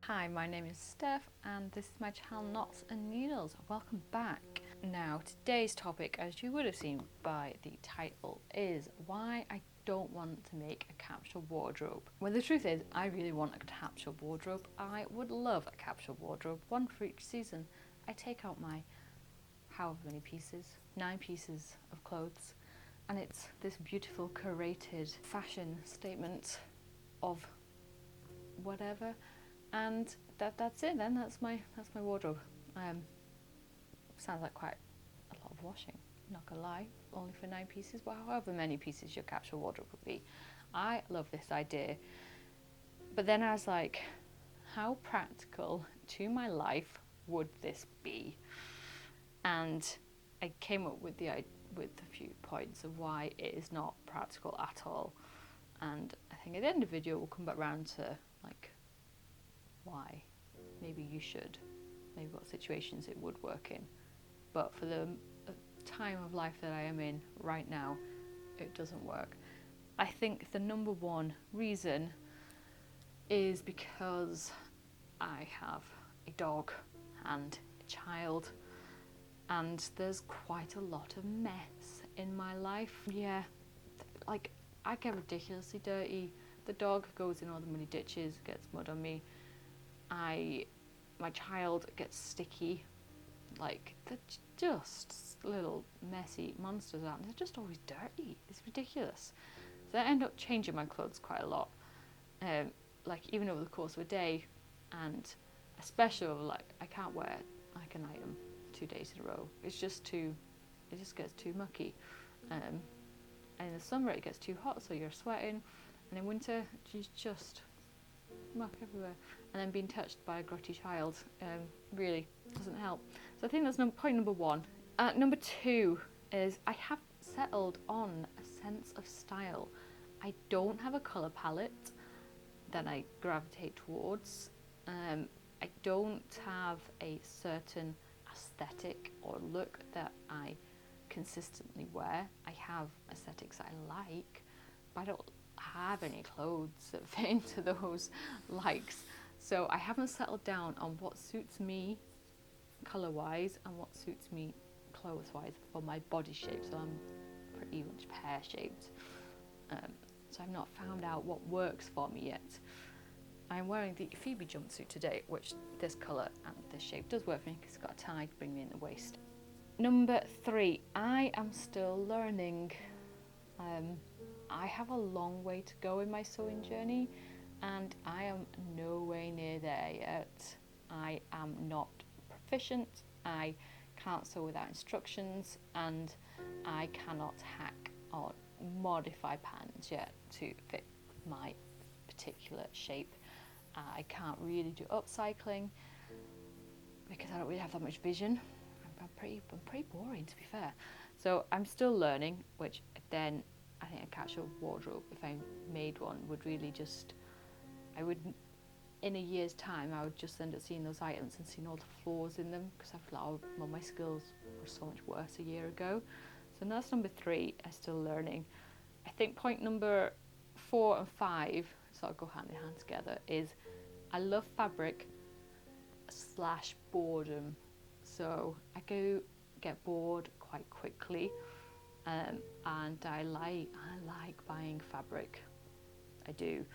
Hi, my name is Steph and this is my channel Knots and Needles. Welcome back. Now today's topic, as you would have seen by the title, is why I don't want to make a capsule wardrobe. Well, the truth is I really want a capsule wardrobe. I would love a capsule wardrobe, one for each season. I take out my however many pieces, 9 pieces of clothes, and it's this beautiful curated fashion statement of whatever. And that's it then, that's my wardrobe. Sounds like quite a lot of washing, not gonna lie, only for 9 pieces, but however many pieces your capsule wardrobe would be. I love this idea, but then I was like, how practical to my life would this be? And I came up with a few points of why it is not practical at all. And I think at the end of the video we'll come back around to like why maybe you should, maybe what situations it would work in, but for the time of life that I am in right now, it doesn't work. I think the number one reason is because I have a dog and a child, and there's quite a lot of mess in my life. Yeah, like I get ridiculously dirty. The dog goes in all the muddy ditches, gets mud on me. My child gets sticky, like they're just little messy monsters out, and they're just always dirty. It's ridiculous. So I end up changing my clothes quite a lot, like even over the course of a day, and especially over, like I can't wear like an item 2 days in a row. It just gets too mucky. And in the summer it gets too hot, so you're sweating, and in winter you just muck everywhere, and then being touched by a grotty child really doesn't help. So I think that's point number one. Number two is I have settled on a sense of style. I don't have a colour palette that I gravitate towards. I don't have a certain aesthetic or look that I consistently wear. I have aesthetics I like, but I don't have any clothes that fit into those likes. So I haven't settled down on what suits me colour wise and what suits me clothes wise for my body shape. So I'm pretty much pear shaped. So I've not found out what works for me yet. I'm wearing the Phoebe jumpsuit today, which this colour and this shape does work for me because it's got a tie to bring me in the waist. Number 3, I am still learning. I have a long way to go in my sewing journey, and I am no way near there yet. I am not proficient, I can't sew without instructions, and I cannot hack or modify patterns yet to fit my particular shape. I can't really do upcycling because I don't really have that much vision. I'm pretty boring, to be fair. So I'm still learning, which then I think a capsule wardrobe, if I made one, would really just, in a year's time, I would just end up seeing those items and seeing all the flaws in them, because I feel like, well, my skills were so much worse a year ago. So that's number 3, I'm still learning. I think point number 4 and 5 sort of go hand in hand together is I love fabric / boredom. So I get bored quite quickly, and I like buying fabric. I do,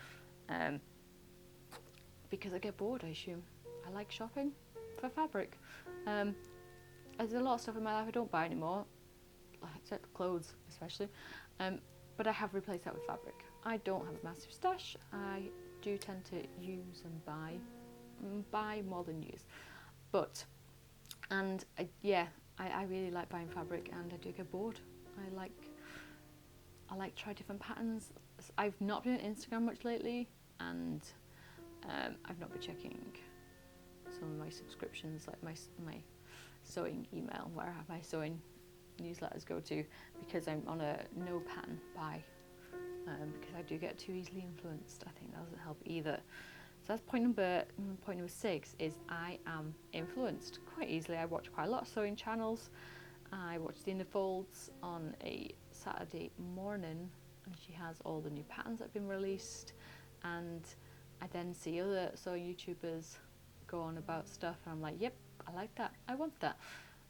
because I get bored, I assume. I like shopping for fabric. There's a lot of stuff in my life I don't buy anymore, except clothes especially, but I have replaced that with fabric. I don't have a massive stash. I do tend to use and buy more than use, but I really like buying fabric, and I do get bored. I like try different patterns. I've not been on Instagram much lately, and I've not been checking some of my subscriptions, like my sewing email, where my sewing newsletters go to, because I'm on a no pattern buy, because I do get too easily influenced. I think that doesn't help either. So that's point number 6 is I am influenced quite easily. I watch quite a lot of sewing channels. I watch Dina Folds on a Saturday morning, and she has all the new patterns that have been released, and I then see other sewing YouTubers go on about stuff, and I'm like, yep, I like that, I want that.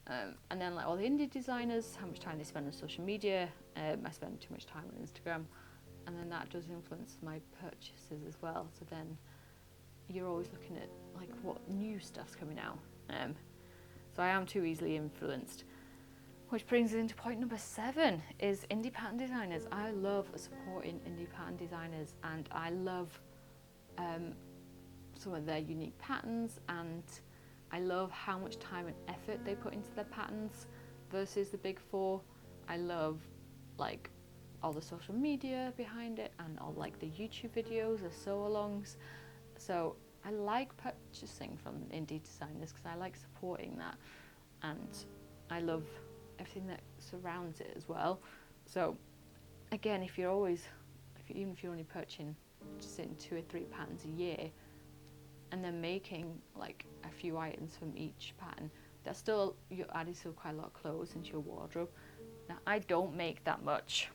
And then like all the indie designers, how much time they spend on social media. I spend too much time on Instagram, and then that does influence my purchases as well. So then you're always looking at like what new stuff's coming out. So I am too easily influenced. Which brings us into point number 7, is indie pattern designers. I love supporting indie pattern designers, and I love some of their unique patterns, and I love how much time and effort they put into their patterns versus the big 4. I love like all the social media behind it, and all like the YouTube videos, the sew-alongs. So I like purchasing from indie designers because I like supporting that, and I love everything that surrounds it as well. So again, if you're only purchasing just in 2 or 3 patterns a year, and then making like a few items from each pattern, that's still, you're adding still quite a lot of clothes into your wardrobe. Now I don't make that much.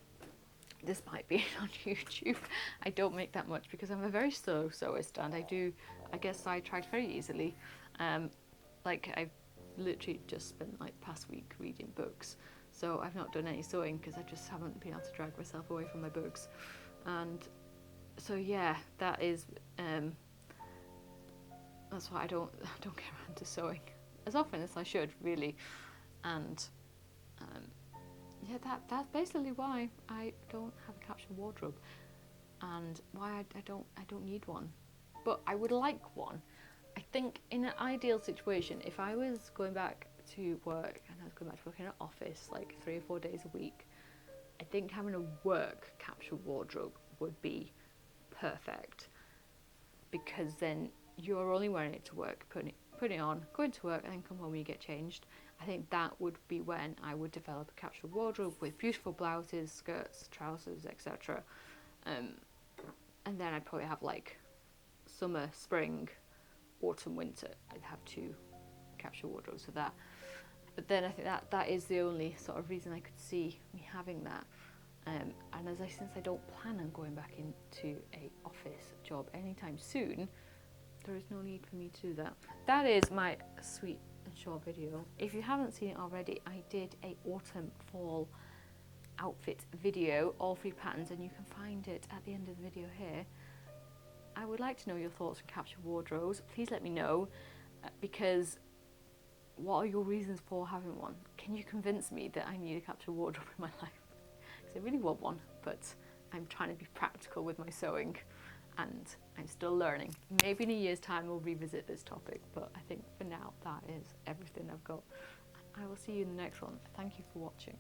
This might be on YouTube. I don't make that much because I'm a very slow sewist, and I get sidetracked very easily. Like I've literally just spent like past week reading books, so I've not done any sewing because I just haven't been able to drag myself away from my books. And so yeah, that is that's why I don't get around to sewing as often as I should, really. And yeah, that's basically why I don't have a capsule wardrobe, and why I don't need one. But I would like one. I think in an ideal situation, if I was going back to work and I was going back to work in an office like 3 or 4 days a week, I think having a work capsule wardrobe would be perfect, because then you're only wearing it to work, putting it on, going to work, and then come home and you get changed. I think that would be when I would develop a capsule wardrobe with beautiful blouses, skirts, trousers, etc. And then I'd probably have like summer, spring, autumn, winter. I'd have 2 capsule wardrobes for that. But then I think that is the only sort of reason I could see me having that. And since I don't plan on going back into a office job anytime soon, there is no need for me to do that. That is my sweet and short video. If you haven't seen it already, I did a autumn fall outfit video, all 3 patterns, and you can find it at the end of the video here. I would like to know your thoughts on capsule wardrobes. Please let me know, because what are your reasons for having one? Can you convince me that I need a capsule wardrobe in my life? Because I really want one, but I'm trying to be practical with my sewing, and I'm still learning. Maybe in a year's time we'll revisit this topic, but I think for now that is everything I've got. I will see you in the next one. Thank you for watching.